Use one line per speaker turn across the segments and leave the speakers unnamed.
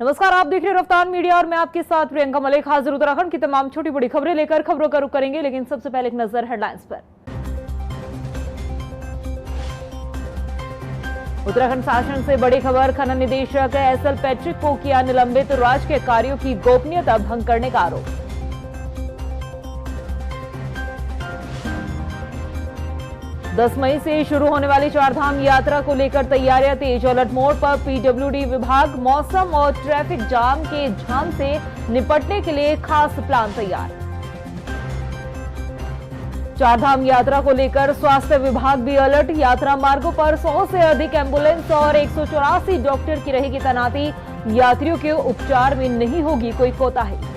नमस्कार, आप देख रहे हैं रफ्तार मीडिया और मैं आपके साथ प्रियंका मलिक हाजिर उत्तराखंड की तमाम छोटी बड़ी खबरें लेकर खबरों का रुख करेंगे, लेकिन सबसे पहले एक नजर हेडलाइंस पर। उत्तराखंड शासन से बड़ी खबर, खनन निदेशक एसएल पैट्रिक को किया निलंबित, राजकीय कार्यों की गोपनीयता भंग करने का आरोप। दस मई से शुरू होने वाली चारधाम यात्रा को लेकर तैयारियां तेज, अलर्ट मोड पर पीडब्ल्यूडी विभाग, मौसम और ट्रैफिक जाम के झाम से निपटने के लिए खास प्लान तैयार। चारधाम यात्रा को लेकर स्वास्थ्य विभाग भी अलर्ट, यात्रा मार्गों पर 100 से अधिक एम्बुलेंस और 184 डॉक्टर की रहेगी तैनाती, यात्रियों के उपचार में नहीं होगी कोई कोताही।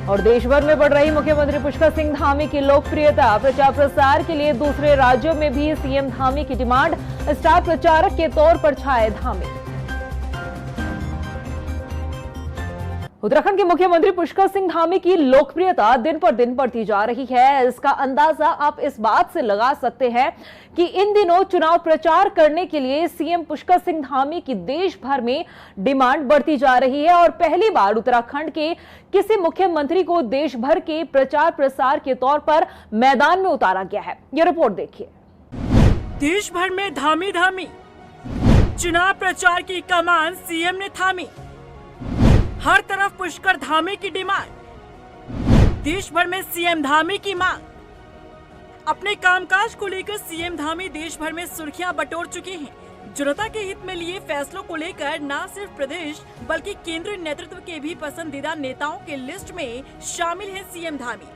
और देश भर में बढ़ रही मुख्यमंत्री पुष्कर सिंह धामी की लोकप्रियता, प्रचार प्रसार के लिए दूसरे राज्यों में भी सीएम धामी की डिमांड, स्टार प्रचारक के तौर पर छाए धामी। उत्तराखंड के मुख्यमंत्री पुष्कर सिंह धामी की लोकप्रियता दिन पर दिन बढ़ती जा रही है। इसका अंदाजा आप इस बात से लगा सकते हैं कि इन दिनों चुनाव प्रचार करने के लिए सीएम पुष्कर सिंह धामी की देश भर में डिमांड बढ़ती जा रही है और पहली बार उत्तराखंड के किसी मुख्यमंत्री को देश भर के प्रचार प्रसार के तौर पर मैदान में उतारा गया है। यह रिपोर्ट देखिए।
देश भर में धामी धामी, चुनाव प्रचार की कमान सीएम ने थामी, हर तरफ पुष्कर धामी की डिमांड, देश भर में सीएम धामी की मांग। अपने कामकाज को लेकर सीएम धामी देश भर में सुर्खियां बटोर चुके हैं। जनता के हित में लिए फैसलों को लेकर न सिर्फ प्रदेश बल्कि केंद्रीय नेतृत्व के भी पसंदीदा नेताओं के लिस्ट में शामिल है सीएम धामी।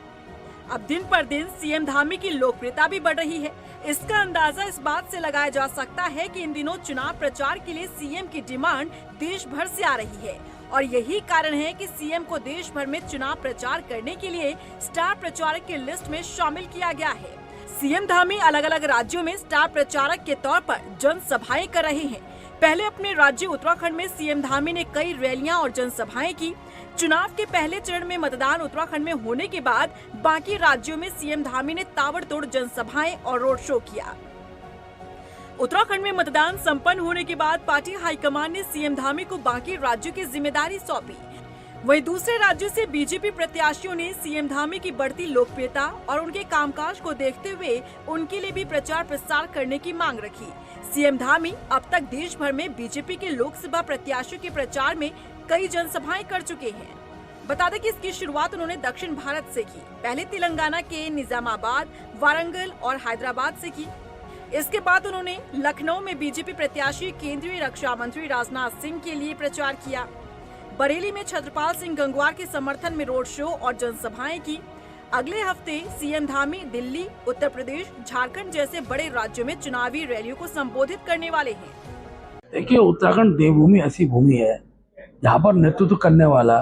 अब दिन पर दिन सीएम धामी की लोकप्रियता भी बढ़ रही है। इसका अंदाजा इस बात से लगाया जा सकता है कि इन दिनों चुनाव प्रचार के लिए सीएम की डिमांड देश भर से आ रही है और यही कारण है कि सीएम को देश भर में चुनाव प्रचार करने के लिए स्टार प्रचारक की लिस्ट में शामिल किया गया है। सीएम धामी अलग अलग राज्यों में स्टार प्रचारक के तौर पर जनसभाएं कर रहे हैं। पहले अपने राज्य उत्तराखंड में सीएम धामी ने कई रैलियां और जनसभाएं की। चुनाव के पहले चरण में मतदान उत्तराखंड में होने के बाद बाकी राज्यों में सीएम धामी ने ताबड़तोड़ जनसभाएं और रोड शो किया। उत्तराखंड में मतदान संपन्न होने के बाद पार्टी हाईकमान ने सीएम धामी को बाकी राज्यों की जिम्मेदारी सौंपी। वहीं दूसरे राज्यों से बीजेपी प्रत्याशियों ने सीएम धामी की बढ़ती लोकप्रियता और उनके कामकाज को देखते हुए उनके लिए भी प्रचार प्रसार करने की मांग रखी। सीएम धामी अब तक देश भर में बीजेपी के लोकसभा प्रत्याशियों के प्रचार में कई जनसभाएं कर चुके हैं। बता दें कि इसकी शुरुआत उन्होंने दक्षिण भारत से की। पहले तेलंगाना के निजामाबाद, वारंगल और हैदराबाद से की। इसके बाद उन्होंने लखनऊ में बीजेपी प्रत्याशी केंद्रीय रक्षा मंत्री राजनाथ सिंह के लिए प्रचार किया। बरेली में छत्रपाल सिंह गंगवार के समर्थन में रोड शो और जनसभाएं की। अगले हफ्ते सीएम धामी दिल्ली, उत्तर प्रदेश, झारखंड जैसे बड़े राज्यों में चुनावी रैलियों को संबोधित करने वाले हैं।
देखिए, उत्तराखंड देवभूमि ऐसी भूमि है जहाँ पर नेतृत्व करने वाला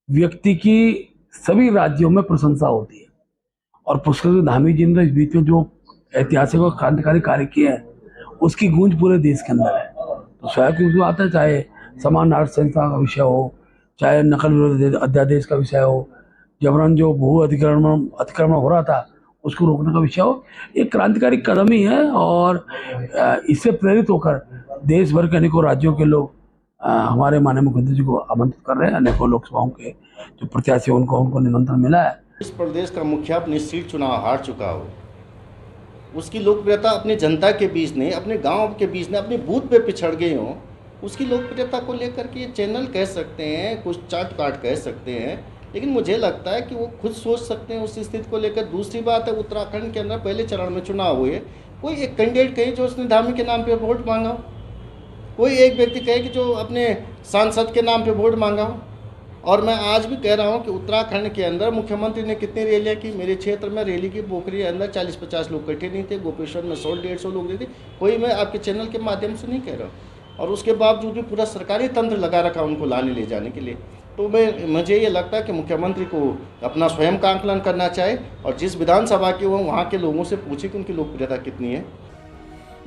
व्यक्ति की सभी राज्यों में प्रशंसा होती है और पुष्कर सिंह धामी जी ने इस बीच में जो ऐतिहासिक और क्रांतिकारी कार्य किए हैं उसकी गूंज पूरे देश के अंदर है। तो स्वाभाविक रूप से आता है, चाहे समान नागरिक संहिता का विषय हो, चाहे नकल विरोधी अध्यादेश का विषय हो, जबरन जो भू अतिक्रमण हो रहा था उसको रोकने का विषय हो, एक क्रांतिकारी कदम ही है और इससे प्रेरित होकर देश भर के अनेकों राज्यों के लोग हमारे माननीय मुख्यमंत्री जी को आमंत्रित कर रहे हैं। अनेकों लोकसभाओं के जो प्रत्याशी उनको निमंत्रण मिला है।
इस प्रदेश का मुखिया अपनी सीट चुनाव हार चुका हो, उसकी लोकप्रियता अपनी जनता के बीच नहीं, अपने गांव के बीच नहीं, अपने बूथ पे पिछड़ गए हों, उसकी लोकप्रियता को लेकर के ये चैनल कह सकते हैं, कुछ चाट काट कह सकते हैं, लेकिन मुझे लगता है कि वो खुद सोच सकते हैं उस स्थिति को लेकर। दूसरी बात है, उत्तराखंड के अंदर पहले चरण में चुनाव हुए, कोई एक कैंडिडेट कहे जो उसने धामी के नाम पे वोट मांगा हो, कोई एक व्यक्ति कहे कि जो अपने सांसद के नाम पे वोट मांगा हो। और मैं आज भी कह रहा हूं कि उत्तराखंड के अंदर मुख्यमंत्री ने कितनी रैलियां की। मेरे क्षेत्र में रैली की पोखरी के अंदर 40-50 लोग इकट्ठे नहीं थे, गोपेश्वर में 100-150 लोग नहीं थे, कोई मैं आपके चैनल के माध्यम से नहीं कह रहा हूँ। और उसके बावजूद भी पूरा सरकारी तंत्र लगा रखा उनको लाने ले जाने के लिए। तो मुझे ये लगता है कि मुख्यमंत्री को अपना स्वयं का आंकलन करना चाहिए और जिस विधानसभा की वो वहाँ के लोगों से पूछे कि उनकी लोकप्रियता कितनी है।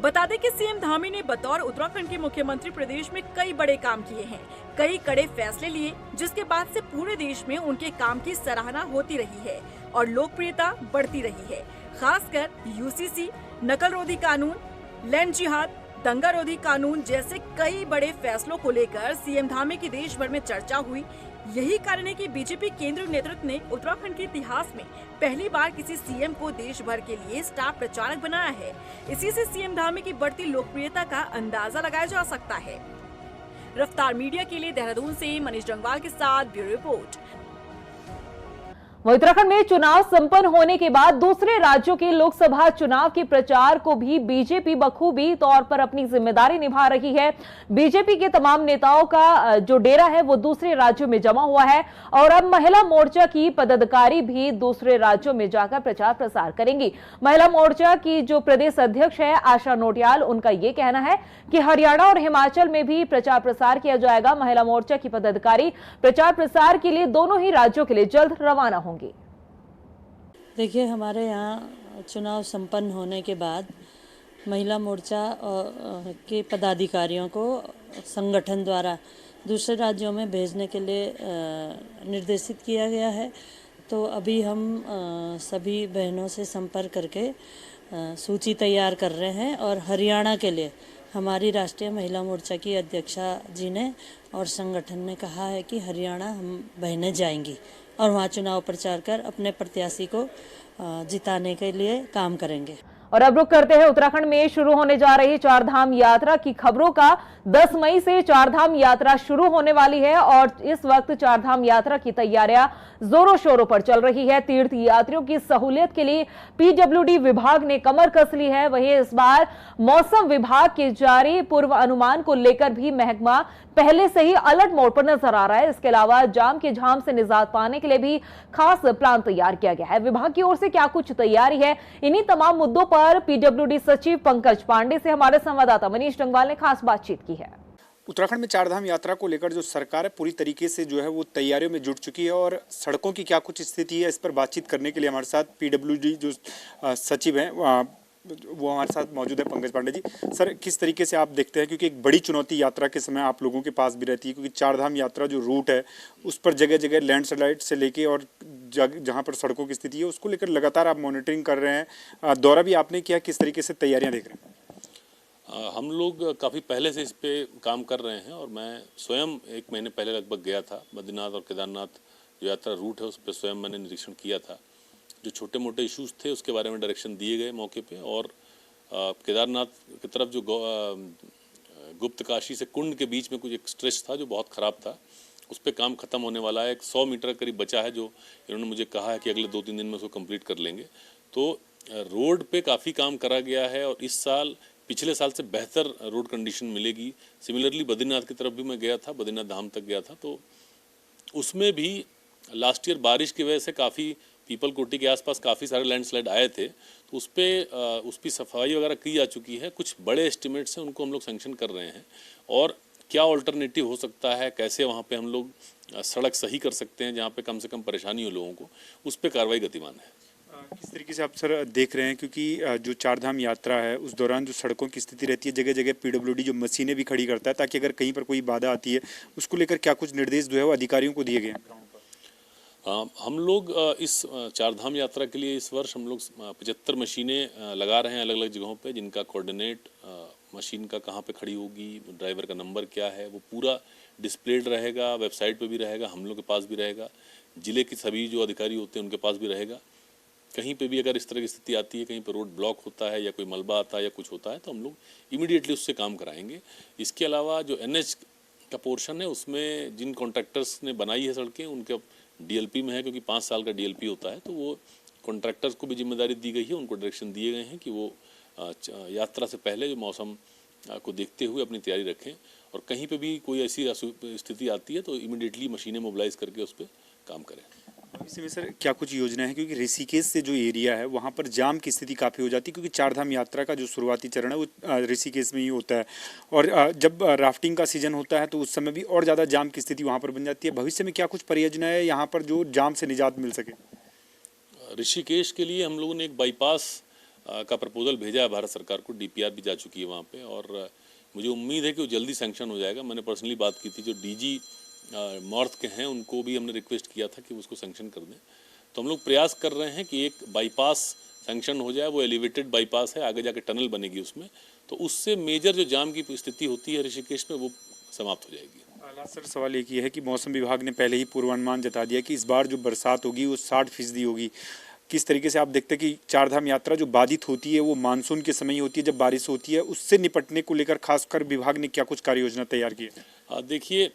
बता दें कि सीएम धामी ने बतौर उत्तराखंड के मुख्यमंत्री प्रदेश में कई बड़े काम किए हैं, कई कड़े फैसले लिए, जिसके बाद से पूरे देश में उनके काम की सराहना होती रही है और लोकप्रियता बढ़ती रही है। खासकर यूसीसी, नकल रोधी कानून, लैंड जिहाद, दंगा रोधी कानून जैसे कई बड़े फैसलों को लेकर सीएम धामी की देश भर में चर्चा हुई। यही कारण है कि बीजेपी केंद्रीय नेतृत्व ने उत्तराखंड के इतिहास में पहली बार किसी सीएम को देश भर के लिए स्टार प्रचारक बनाया है। इसी से सीएम धामी की बढ़ती लोकप्रियता का अंदाजा लगाया जा सकता है। रफ्तार मीडिया के लिए देहरादून से मनीष जंगवाल के साथ ब्यूरो रिपोर्ट।
उत्तराखंड में चुनाव संपन्न होने के बाद दूसरे राज्यों के लोकसभा चुनाव के प्रचार को भी बीजेपी बखूबी तौर पर अपनी जिम्मेदारी निभा रही है। बीजेपी के तमाम नेताओं का जो डेरा है वो दूसरे राज्यों में जमा हुआ है और अब महिला मोर्चा की पदाधिकारी भी दूसरे राज्यों में जाकर प्रचार प्रसार करेंगी। महिला मोर्चा की जो प्रदेश अध्यक्ष है आशा नोटियाल, उनका ये कहना है कि हरियाणा और हिमाचल में भी प्रचार प्रसार किया जाएगा। महिला मोर्चा की पदाधिकारी प्रचार प्रसार के लिए दोनों ही राज्यों के लिए जल्द रवाना होंगे।
देखिए, हमारे यहाँ चुनाव संपन्न होने के बाद महिला मोर्चा के पदाधिकारियों को संगठन द्वारा दूसरे राज्यों में भेजने के लिए निर्देशित किया गया है। तो अभी हम सभी बहनों से संपर्क करके सूची तैयार कर रहे हैं और हरियाणा के लिए हमारी राष्ट्रीय महिला मोर्चा की अध्यक्षा जी ने और संगठन ने कहा है कि हरियाणा हम बहनें जाएंगी और वहाँ चुनाव प्रचार कर अपने प्रत्याशी को जिताने के लिए काम करेंगे।
और अब रुक करते हैं उत्तराखंड में शुरू होने जा रही चारधाम यात्रा की खबरों का। 10 मई से चारधाम यात्रा शुरू होने वाली है और इस वक्त चारधाम यात्रा की तैयारियां जोरों शोरों पर चल रही है। तीर्थ यात्रियों की सहूलियत के लिए पीडब्ल्यूडी विभाग ने कमर कस ली है। वहीं इस बार मौसम विभाग के जारी पूर्व अनुमान को लेकर भी महकमा पहले से ही अलर्ट मोड पर नजर आ रहा है। इसके अलावा जाम के झाम से निजात पाने के लिए भी खास प्लान तैयार किया गया है। विभाग की ओर से क्या कुछ तैयारी है, इन्हीं तमाम मुद्दों पर पीडब्ल्यूडी सचिव पंकज पांडे से हमारे संवाददाता मनीष जंगवाल ने खास बातचीत की है।
उत्तराखंड में चारधाम यात्रा को लेकर जो सरकार है पूरी तरीके से जो है वो तैयारियों में जुट चुकी है और सड़कों की क्या कुछ स्थिति है इस पर बातचीत करने के लिए हमारे साथ पीडब्ल्यूडी जो सचिव हैं वो हमारे साथ मौजूद है। पंकज पांडे जी, सर किस तरीके से आप देखते हैं, क्योंकि एक बड़ी चुनौती यात्रा के समय आप लोगों के पास भी रहती है, क्योंकि चारधाम यात्रा जो रूट है उस पर जगह जगह लैंडस्लाइड से लेके और जहाँ पर सड़कों की स्थिति है उसको लेकर लगातार आप मॉनिटरिंग कर रहे हैं, दौरा भी आपने किया, किस तरीके से तैयारियाँ देख रहे हैं?
हम लोग काफ़ी पहले से इस पे काम कर रहे हैं और मैं स्वयं 1 महीने पहले लगभग गया था बद्रीनाथ और केदारनाथ जो यात्रा रूट है उस पर स्वयं मैंने निरीक्षण किया था। जो छोटे मोटे इश्यूज थे उसके बारे में डायरेक्शन दिए गए मौके पे और केदारनाथ की तरफ जो गुप्त काशी से कुंड के बीच में कुछ एक स्ट्रेच था जो बहुत ख़राब था, उस पर काम ख़त्म होने वाला है। 100 मीटर करीब बचा है जो इन्होंने मुझे कहा है कि अगले 2-3 दिन में उसको कंप्लीट कर लेंगे। तो रोड पे काफ़ी काम करा गया है और इस साल पिछले साल से बेहतर रोड कंडीशन मिलेगी। सिमिलरली बद्रीनाथ की तरफ भी मैं गया था, बद्रीनाथ धाम तक गया था, तो उसमें भी लास्ट ईयर बारिश की वजह से काफ़ी पीपल कोटी के आसपास काफ़ी सारे लैंडस्लाइड आए थे, तो उसकी सफाई वगैरह की जा चुकी है। कुछ बड़े एस्टिमेट्स हैं उनको हम लोग सैंक्शन कर रहे हैं और क्या ऑल्टरनेटिव हो सकता है, कैसे वहाँ पे हम लोग सड़क सही कर सकते हैं जहाँ पे कम से कम परेशानी हो लोगों को, उस पर कार्रवाई गतिमान है।
किस तरीके से आप सर देख रहे हैं, क्योंकि जो चारधाम यात्रा है उस दौरान जो सड़कों की स्थिति रहती है जगह जगह पीडब्ल्यूडी जो मशीनें भी खड़ी करता है ताकि अगर कहीं पर कोई बाधा आती है उसको लेकर क्या कुछ निर्देश जो है वो अधिकारियों को दिए गए हैं?
हम लोग इस चारधाम यात्रा के लिए इस वर्ष हम लोग 75 मशीनें लगा रहे हैं अलग अलग जगहों पे, जिनका कोऑर्डिनेट मशीन का कहाँ पे खड़ी होगी, ड्राइवर का नंबर क्या है, वो पूरा डिस्प्लेड रहेगा, वेबसाइट पे भी रहेगा, हम लोग के पास भी रहेगा, ज़िले के सभी जो अधिकारी होते हैं उनके पास भी रहेगा। कहीं पे भी अगर इस तरह की स्थिति आती है, कहीं पे रोड ब्लॉक होता है या कोई मलबा आता है या कुछ होता है, तो हम लोग इमीडिएटली उससे काम कराएंगे। इसके अलावा जो NH का पोर्शन है उसमें जिन कॉन्ट्रैक्टर्स ने बनाई है सड़कें उनके DLP में है, क्योंकि 5 साल का DLP होता है, तो वो कॉन्ट्रैक्टर्स को भी जिम्मेदारी दी गई है, उनको डायरेक्शन दिए गए हैं कि वो यात्रा से पहले जो मौसम को देखते हुए अपनी तैयारी रखें और कहीं पे भी कोई ऐसी स्थिति आती है तो इमीडिएटली मशीनें मोबिलाइज करके उस पर काम करें।
भविष्य में सर क्या कुछ योजना है, क्योंकि ऋषिकेश से जो एरिया है वहाँ पर जाम की स्थिति काफ़ी हो जाती है, क्योंकि चारधाम यात्रा का जो शुरुआती चरण है वो ऋषिकेश में ही होता है और जब राफ्टिंग का सीजन होता है तो उस समय भी और ज़्यादा जाम की स्थिति वहाँ पर बन जाती है। भविष्य में क्या कुछ परियोजना है यहाँ पर जो जाम से निजात मिल सके?
ऋषिकेश के लिए हम लोगों ने एक बाईपास का प्रपोजल भेजा है भारत सरकार को, DPR भी जा चुकी है वहाँ पे और मुझे उम्मीद है कि वो जल्दी सैंक्शन हो जाएगा। मैंने पर्सनली बात की थी, जो DG नॉर्थ के हैं उनको भी हमने रिक्वेस्ट किया था कि उसको सैंक्शन कर दें। तो हम लोग प्रयास कर रहे हैं कि एक बाईपास सैंक्शन हो जाए, वो एलिवेटेड बाईपास है, आगे जाके टनल बनेगी उसमें, तो उससे मेजर जो जाम की स्थिति होती है ऋषिकेश में वो समाप्त हो जाएगी।
लास्ट सर सवाल एक ही है कि मौसम विभाग ने पहले ही पूर्वानुमान जता दिया कि इस बार जो बरसात होगी वो 60% होगी। किस तरीके से आप देखते हैं कि चारधाम यात्रा जो बाधित होती है वो मानसून के समय ही होती है, जब बारिश होती है, उससे निपटने को लेकर खासकर विभाग ने क्या कुछ कार्य योजना तैयार की है?
देखिए,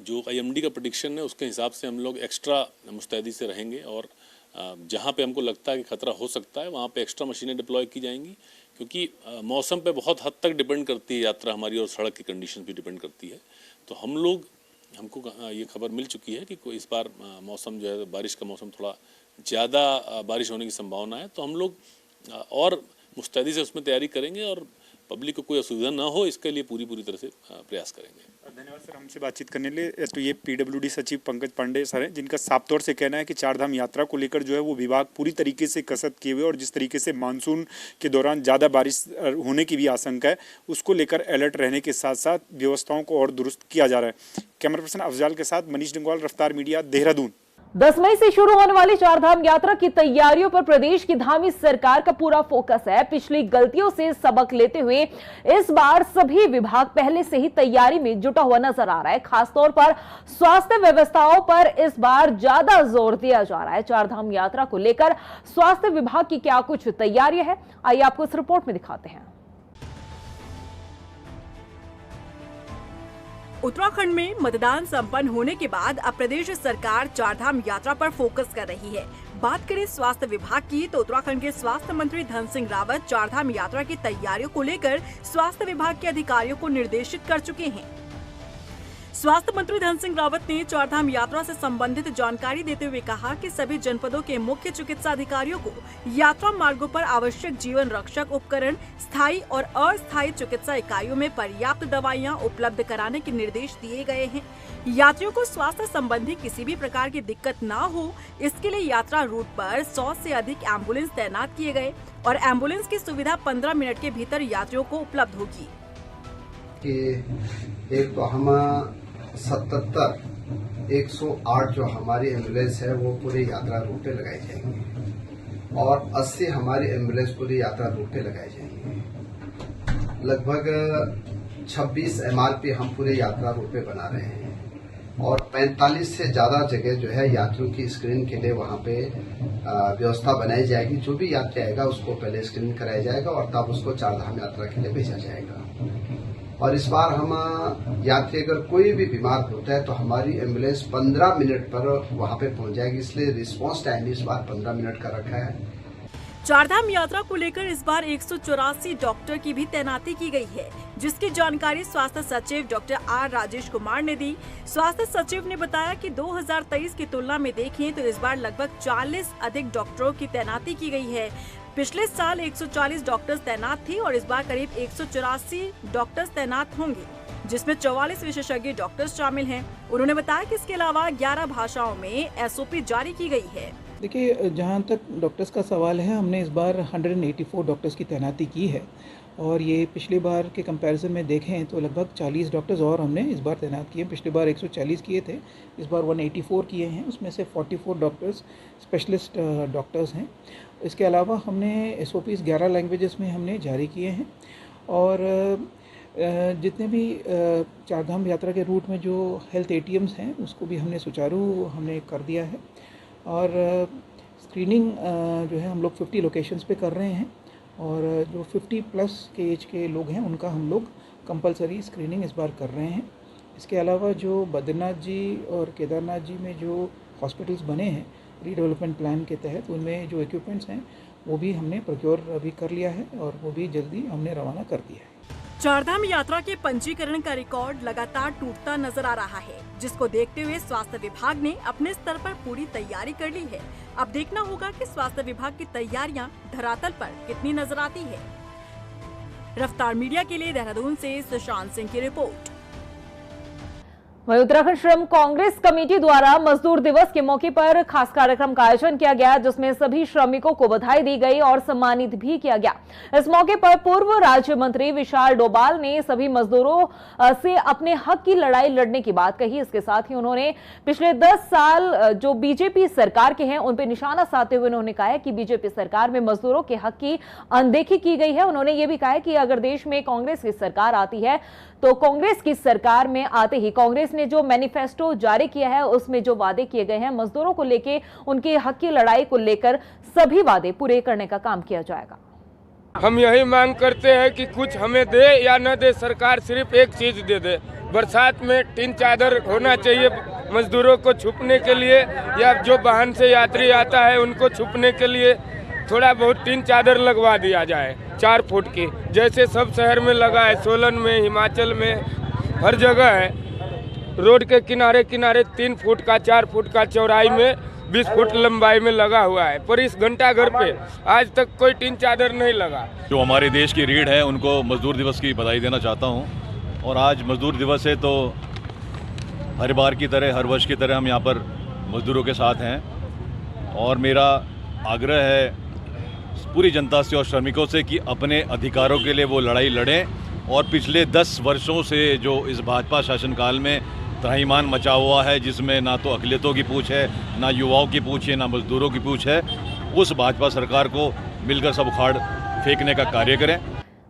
जो IMD का प्रेडिक्शन है उसके हिसाब से हम लोग एक्स्ट्रा मुस्तैदी से रहेंगे और जहाँ पे हमको लगता है कि खतरा हो सकता है वहाँ पे एक्स्ट्रा मशीनें डिप्लॉय की जाएंगी, क्योंकि मौसम पे बहुत हद तक डिपेंड करती है यात्रा हमारी और सड़क की कंडीशन भी डिपेंड करती है। तो हमको ये खबर मिल चुकी है कि इस बार मौसम जो है बारिश का मौसम थोड़ा ज़्यादा बारिश होने की संभावना है, तो हम लोग और मुस्तैदी से उसमें तैयारी करेंगे और पब्लिक को कोई असुविधा ना हो इसके लिए पूरी तरह से प्रयास करेंगे।
धन्यवाद सर हमसे बातचीत करने के लिए। तो ये PWD सचिव पंकज पांडे सर हैं, जिनका साफ तौर से कहना है कि चारधाम यात्रा को लेकर जो है वो विभाग पूरी तरीके से कसरत किए हुए और जिस तरीके से मानसून के दौरान ज़्यादा बारिश होने की भी आशंका है उसको लेकर अलर्ट रहने के साथ साथ व्यवस्थाओं को और दुरुस्त किया जा रहा है। कैमरा पर्सन अफजाल के साथ मनीष डंगवाल, रफ्तार मीडिया, देहरादून।
10 मई से शुरू होने वाली चारधाम यात्रा की तैयारियों पर प्रदेश की धामी सरकार का पूरा फोकस है। पिछली गलतियों से सबक लेते हुए इस बार सभी विभाग पहले से ही तैयारी में जुटा हुआ नजर आ रहा है। खासतौर पर स्वास्थ्य व्यवस्थाओं पर इस बार ज्यादा जोर दिया जा रहा है। चारधाम यात्रा को लेकर स्वास्थ्य विभाग की क्या कुछ तैयारियां हैं, आइए आपको इस रिपोर्ट में दिखाते हैं।
उत्तराखंड में मतदान संपन्न होने के बाद अब प्रदेश सरकार चारधाम यात्रा पर फोकस कर रही है। बात करें स्वास्थ्य विभाग की तो उत्तराखंड के स्वास्थ्य मंत्री धन सिंह रावत चारधाम यात्रा की तैयारियों को लेकर स्वास्थ्य विभाग के अधिकारियों को निर्देशित कर चुके हैं। स्वास्थ्य मंत्री धन सिंह रावत ने चारधाम यात्रा से संबंधित जानकारी देते हुए कहा कि सभी जनपदों के मुख्य चिकित्सा अधिकारियों को यात्रा मार्गों पर आवश्यक जीवन रक्षक उपकरण, स्थायी और अस्थायी चिकित्सा इकाइयों में पर्याप्त दवाइयां उपलब्ध कराने के निर्देश दिए गए हैं। यात्रियों को स्वास्थ्य संबंधी किसी भी प्रकार की दिक्कत न हो, इसके लिए यात्रा रूट पर 100 से अधिक एम्बुलेंस तैनात किए गए और एम्बुलेंस की सुविधा 15 मिनट के भीतर यात्रियों को उपलब्ध होगी।
एक तो हम 77 108 जो हमारी एम्बुलेंस है वो पूरी यात्रा रूट पे लगाई जाएंगी और 80 हमारी एम्बुलेंस पूरी यात्रा रूट पे लगाई जाएंगी। लगभग 26 MRP हम पूरे यात्रा रूट पे बना रहे हैं और 45 से ज्यादा जगह जो है यात्रियों की स्क्रीनिंग के लिए वहाँ पे व्यवस्था बनाई जाएगी। जो भी यात्री आएगा उसको पहले स्क्रीनिंग कराया जाएगा और तब उसको चारधाम यात्रा के लिए भेजा जाएगा। और इस बार हम यात्री अगर कोई भी बीमार होता है तो हमारी एम्बुलेंस 15 मिनट पर वहां पे पहुंच जाएगी, इसलिए रिस्पांस टाइम इस बार 15 मिनट का रखा है।
चारधाम यात्रा को लेकर इस बार 184 डॉक्टर की भी तैनाती की गई है, जिसकी जानकारी स्वास्थ्य सचिव डॉक्टर R राजेश कुमार ने दी। स्वास्थ्य सचिव ने बताया कि 2023 की तुलना में देखें तो इस बार लगभग 40 अधिक डॉक्टरों की तैनाती की गई है। पिछले साल 140 डॉक्टर्स तैनात थे और इस बार करीब 184 डॉक्टर्स तैनात होंगे, जिसमें 44 विशेषज्ञ डॉक्टर्स शामिल हैं। उन्होंने बताया कि इसके अलावा 11 भाषाओं में SOP जारी की गई है।
देखिए, जहाँ तक डॉक्टर्स का सवाल है, हमने इस बार 184 डॉक्टर्स की तैनाती की है और ये पिछली बार के कंपैरिजन में देखें तो लगभग 40 डॉक्टर्स और हमने इस बार तैनात किए। पिछली बार 140 किए थे, इस बार 184 किए हैं। उसमें से 44 डॉक्टर्स स्पेशलिस्ट डॉक्टर्स हैं। इसके अलावा हमने SOPs 11 लैंग्वेजेस में हमने जारी किए हैं और जितने भी चारधाम यात्रा के रूट में जो हेल्थ ATMs हैं उसको भी हमने सुचारू कर दिया है और स्क्रीनिंग जो है हम लोग 50 लोकेशंस पे कर रहे हैं और जो 50+ के एज के लोग हैं उनका हम लोग कंपलसरी स्क्रीनिंग इस बार कर रहे हैं। इसके अलावा जो बद्रीनाथ जी और केदारनाथ जी में जो हॉस्पिटल्स बने हैं रीडेवलपमेंट प्लान के तहत, उनमें जो इक्विपमेंट्स हैं वो भी हमने प्रोक्योर अभी कर लिया है और वो भी जल्दी हमने रवाना कर दिया है।
चारधाम यात्रा के पंजीकरण का रिकॉर्ड लगातार टूटता नजर आ रहा है, जिसको देखते हुए स्वास्थ्य विभाग ने अपने स्तर पर पूरी तैयारी कर ली है। अब देखना होगा कि स्वास्थ्य विभाग की तैयारियां धरातल पर कितनी नजर आती है। रफ्तार मीडिया के लिए देहरादून से सुशांत सिंह की रिपोर्ट।
वहीं उत्तराखंड श्रम कांग्रेस कमेटी द्वारा मजदूर दिवस के मौके पर खास कार्यक्रम का आयोजन किया गया, जिसमें सभी श्रमिकों को बधाई दी गई और सम्मानित भी किया गया। इस मौके पर पूर्व राज्य मंत्री विशाल डोभाल ने सभी मजदूरों से अपने हक की लड़ाई लड़ने की बात कही। इसके साथ ही उन्होंने पिछले 10 साल जो बीजेपी सरकार के हैं उन पर निशाना साधते हुए उन्होंने कहा है कि बीजेपी सरकार में मजदूरों के हक की अनदेखी की गई है। उन्होंने ये भी कहा है कि अगर देश में कांग्रेस की सरकार आती है तो कांग्रेस की सरकार में आते ही कांग्रेस ने जो मैनिफेस्टो जारी किया है उसमें जो वादे किए गए हैं मजदूरों को लेकर, उनके हक की लड़ाई को लेकर सभी वादे पूरे करने का काम किया जाएगा।
हम यही मांग करते हैं कि कुछ हमें दे या न दे, सरकार सिर्फ एक चीज दे दे। बरसात में टीन चादर होना चाहिए मजदूरों को छुपने के लिए, या जो वाहन से यात्री आता है उनको छुपने के लिए थोड़ा बहुत टीन चादर लगवा दिया जाए 4 फुट की, जैसे सब शहर में लगा है, सोलन में, हिमाचल में, हर जगह है। रोड के किनारे किनारे 3 फुट का 4 फुट का चौड़ाई में 20 फुट लंबाई में लगा हुआ है, पर इस घंटाघर पे आज तक कोई टीन चादर नहीं लगा।
जो हमारे देश की रीढ़ है उनको मजदूर दिवस की बधाई देना चाहता हूँ। और आज मजदूर दिवस है तो हर बार की तरह, हर वर्ष की तरह हम यहाँ पर मजदूरों के साथ हैं। और मेरा आग्रह है पूरी जनता से और श्रमिकों से कि अपने अधिकारों के लिए वो लड़ाई लड़ें। और पिछले 10 वर्षों से जो इस भाजपा शासनकाल में त्राहिमाम मचा हुआ है, जिसमें ना तो अक़लियतों की पूछ है, ना युवाओं की पूछ है, ना मजदूरों की पूछ है, उस भाजपा सरकार को मिलकर सब उखाड़ फेंकने का कार्य करें।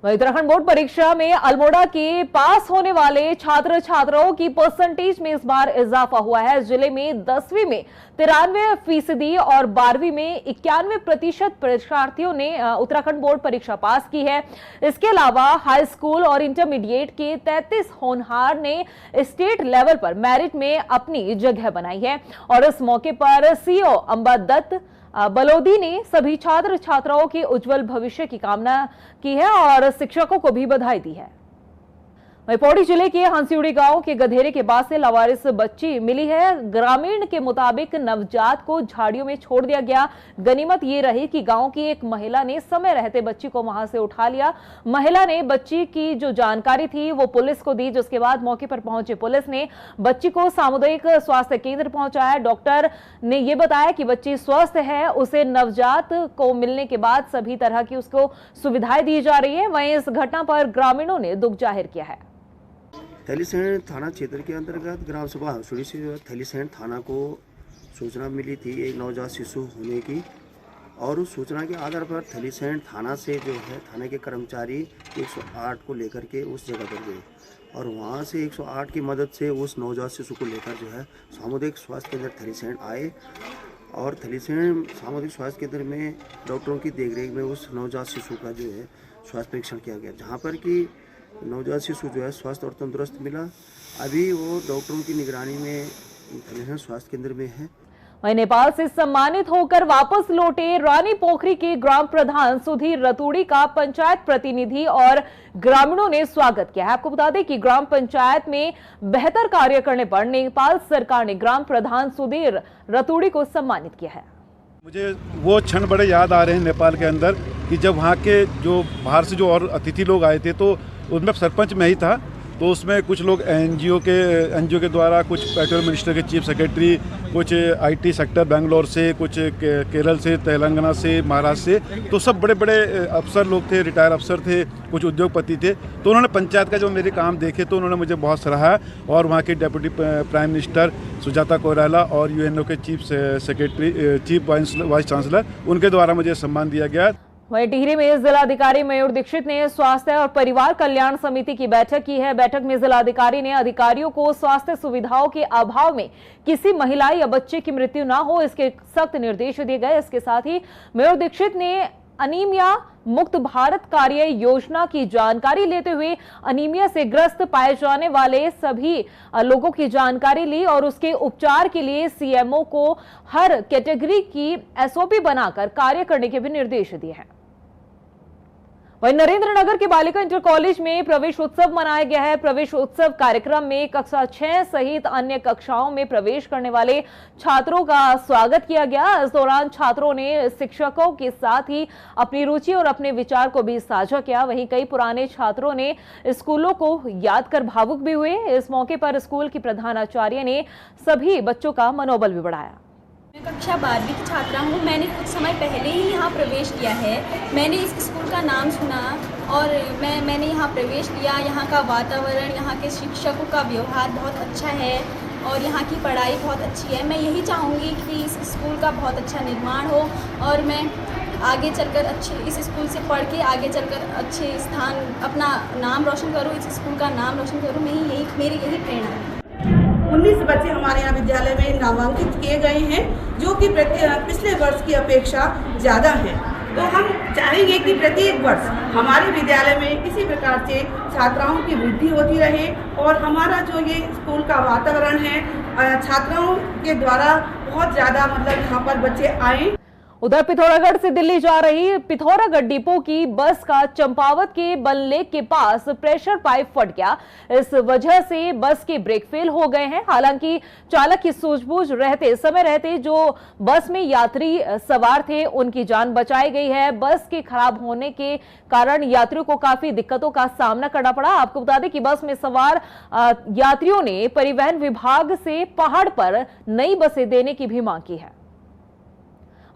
वहीं उत्तराखंड बोर्ड परीक्षा में अल्मोड़ा के पास होने वाले छात्र छात्राओं की परसेंटेज में इस बार इजाफा हुआ है। जिले में 10वीं में 93% और 12वीं में 91% परीक्षार्थियों ने उत्तराखंड बोर्ड परीक्षा पास की है। इसके अलावा हाई स्कूल और इंटरमीडिएट के 33 होनहार ने स्टेट लेवल पर मेरिट में अपनी जगह बनाई है। और इस मौके पर सीओ अंबा दत्त बलोदी ने सभी छात्र छात्राओं के उज्जवल भविष्य की कामना की है और शिक्षकों को भी बधाई दी है। वहीं पौड़ी जिले के हंसियुड़ी गांव के गधेरे के पास से लावारिस बच्ची मिली है। ग्रामीण के मुताबिक नवजात को झाड़ियों में छोड़ दिया गया। गनीमत ये रही कि गांव की एक महिला ने समय रहते बच्ची को वहां से उठा लिया। महिला ने बच्ची की जो जानकारी थी वो पुलिस को दी, जिसके बाद मौके पर पहुंची पुलिस ने बच्ची को सामुदायिक स्वास्थ्य केंद्र पहुंचाया। डॉक्टर ने यह बताया कि बच्ची स्वस्थ है, उसे नवजात को मिलने के बाद सभी तरह की उसको सुविधाएं दी जा रही है। वहीं इस घटना पर ग्रामीणों ने दुख जाहिर किया है।
थैलीसैंण थाना क्षेत्र के अंतर्गत ग्राम सभा हंसियुड़ी से थैलीसैंण थाना को सूचना मिली थी एक नवजात शिशु होने की, और उस सूचना के आधार पर थैलीसैंण थाना से जो है थाने के कर्मचारी 108 को लेकर के उस जगह पर गए और वहां से 108 की मदद से उस नवजात शिशु को लेकर जो है सामुदायिक स्वास्थ्य केंद्र थैलीसैंण आए। और थैलीसैंण सामुदायिक स्वास्थ्य केंद्र में डॉक्टरों की देखरेख में उस नवजात शिशु का जो है स्वास्थ्य परीक्षण किया गया, जहाँ पर कि नवजात शिशु जो है स्वस्थ और तंदुरुस्त मिला। अभी वो डॉक्टरों की निगरानी में थैलीसैंण स्वास्थ्य केंद्र में है।
वहीं नेपाल से सम्मानित होकर वापस लौटे रानी पोखरी के ग्राम प्रधान सुधीर रतूड़ी का पंचायत प्रतिनिधि और ग्रामीणों ने स्वागत किया है। आपको बता दें कि ग्राम पंचायत में बेहतर कार्य करने पर नेपाल सरकार ने ग्राम प्रधान सुधीर रतूड़ी को सम्मानित किया है।
मुझे वो क्षण बड़े याद आ रहे हैं नेपाल के अंदर कि जब वहाँ के जो बाहर से जो और अतिथि लोग आए थे तो उसमें सरपंच मैं ही था, तो उसमें कुछ लोग एनजीओ के द्वारा, कुछ पेट्रोल मिनिस्टर के चीफ सेक्रेटरी, कुछ आईटी सेक्टर बेंगलोर से, कुछ केरल से, तेलंगाना से, महाराष्ट्र से, तो सब बड़े बड़े अफसर लोग थे, रिटायर अफसर थे, कुछ उद्योगपति थे। तो उन्होंने पंचायत का जो मेरे काम देखे तो उन्होंने मुझे बहुत सराहा। और वहाँ के deputy prime minister Sujata Koirala और यूएनओ के चीफ वाइस चांसलर, उनके द्वारा मुझे सम्मान दिया गया।
वहीं टिहरी में जिलाधिकारी मयूर दीक्षित ने स्वास्थ्य और परिवार कल्याण समिति की बैठक की है। बैठक में जिलाधिकारी ने अधिकारियों को स्वास्थ्य सुविधाओं के अभाव में किसी महिला या बच्चे की मृत्यु न हो, इसके सख्त निर्देश दिए गए। इसके साथ ही मयूर दीक्षित ने अनीमिया मुक्त भारत कार्य योजना की जानकारी लेते हुए अनीमिया से ग्रस्त पाए जाने वाले सभी लोगों की जानकारी ली और उसके उपचार के लिए सीएमओ को हर कैटेगरी की एसओपी बनाकर कार्य करने के भी निर्देश दिए हैं। वहीं नरेंद्रनगर के बालिका इंटर कॉलेज में प्रवेश उत्सव मनाया गया है। प्रवेश उत्सव कार्यक्रम में कक्षा 6 सहित अन्य कक्षाओं में प्रवेश करने वाले छात्रों का स्वागत किया गया। इस दौरान छात्रों ने शिक्षकों के साथ ही अपनी रुचि और अपने विचार को भी साझा किया। वहीं कई पुराने छात्रों ने स्कूलों को याद कर भावुक भी हुए। इस मौके पर स्कूल की प्रधानाचार्य ने सभी बच्चों का मनोबल भी बढ़ाया।
मैं कक्षा 12वीं की छात्रा हूँ। मैंने कुछ समय पहले ही यहाँ प्रवेश किया है। मैंने इस स्कूल का नाम सुना और मैंने यहाँ प्रवेश किया। यहाँ का वातावरण, यहाँ के शिक्षकों का व्यवहार बहुत अच्छा है और यहाँ की पढ़ाई बहुत अच्छी है। मैं यही चाहूँगी कि इस स्कूल का बहुत अच्छा निर्माण हो और मैं आगे चलकर इस स्कूल से पढ़ के आगे चलकर अच्छे स्थान अपना नाम रोशन करूँ, इस स्कूल का नाम रोशन करूँ। मेरी यही प्रेरणा है।
19 बच्चे हमारे यहाँ विद्यालय में नामांकित किए गए हैं, जो कि पिछले वर्ष की अपेक्षा ज़्यादा है। तो हम चाहेंगे कि प्रत्येक वर्ष हमारे विद्यालय में इसी प्रकार से छात्राओं की वृद्धि होती रहे और हमारा जो ये स्कूल का वातावरण है, छात्राओं के द्वारा बहुत ज़्यादा यहाँ पर बच्चे आए।
उधर पिथौरागढ़ से दिल्ली जा रही पिथौरागढ़ डिपो की बस का चंपावत के बनलेक के पास प्रेशर पाइप फट गया। इस वजह से बस के ब्रेक फेल हो गए हैं। हालांकि चालक की सूझबूझ रहते जो बस में यात्री सवार थे उनकी जान बचाई गई है। बस के खराब होने के कारण यात्रियों को काफी दिक्कतों का सामना करना पड़ा। आपको बता दें कि बस में सवार यात्रियों ने परिवहन विभाग से पहाड़ पर नई बसें देने की भी मांग की है।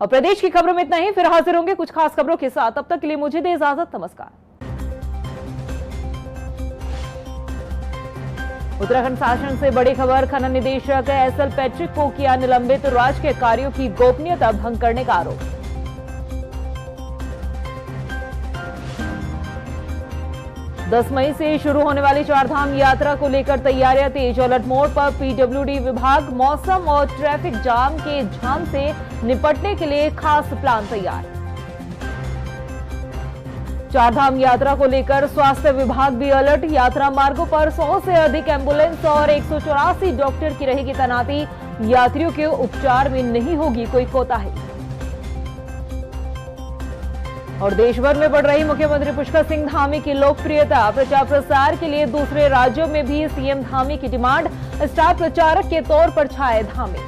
और प्रदेश की खबरों में इतना ही। फिर हाजिर होंगे कुछ खास खबरों के साथ। तब तक के लिए मुझे दे इजाजत। नमस्कार। उत्तराखंड शासन से बड़ी खबर। खनन निदेशक एसएल पैट्रिक को किया निलंबित। राजकीय कार्यों की गोपनीयता भंग करने का आरोप। दस मई से शुरू होने वाली चारधाम यात्रा को लेकर तैयारियां तेज। अलर्ट मोड पर पीडब्ल्यूडी विभाग। मौसम और ट्रैफिक जाम के झाम से निपटने के लिए खास प्लान तैयार। चारधाम यात्रा को लेकर स्वास्थ्य विभाग भी अलर्ट। यात्रा मार्गों पर 100 से अधिक एम्बुलेंस और 184 डॉक्टर की रहेगी तैनाती। यात्रियों के उपचार में नहीं होगी कोई कोताही। और देश भर में बढ़ रही मुख्यमंत्री पुष्कर सिंह धामी की लोकप्रियता। प्रचार प्रसार के लिए दूसरे राज्यों में भी सीएम धामी की डिमांड। स्टार प्रचारक के तौर पर छाए धामी।